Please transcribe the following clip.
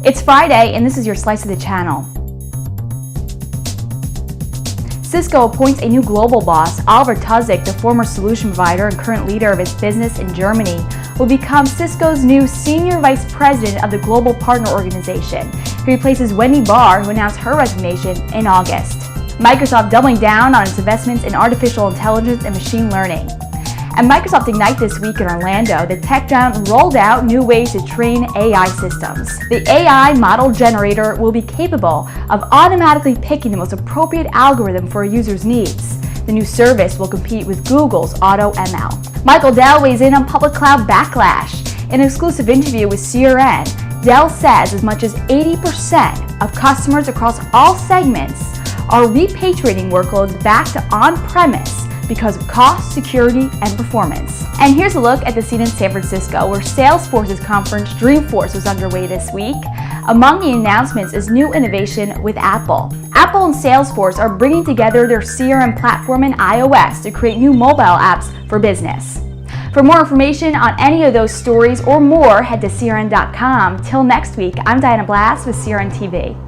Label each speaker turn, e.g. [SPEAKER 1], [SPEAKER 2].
[SPEAKER 1] It's Friday, and this is your slice of the channel. Cisco appoints a new global boss. Oliver Tuszik, the former solution provider and current leader of its business in Germany, will become Cisco's new Senior Vice President of the Global Partner Organization. He replaces Wendy Bahr, who announced her resignation in August. Microsoft doubling down on its investments in artificial intelligence and machine learning. At Microsoft Ignite this week in Orlando, the tech giant rolled out new ways to train AI systems. The AI model generator will be capable of automatically picking the most appropriate algorithm for a user's needs. The new service will compete with Google's AutoML. Michael Dell weighs in on public cloud backlash. In an exclusive interview with CRN, Dell says as much as 80% of customers across all segments are repatriating workloads back to on-premise because of cost, security, and performance. And here's a look at the scene in San Francisco, where Salesforce's conference Dreamforce was underway this week. Among the announcements is new innovation with Apple. Apple and Salesforce are bringing together their CRM platform and iOS to create new mobile apps for business. For more information on any of those stories or more, head to crn.com. Till next week, I'm Diana Blass with CRN TV.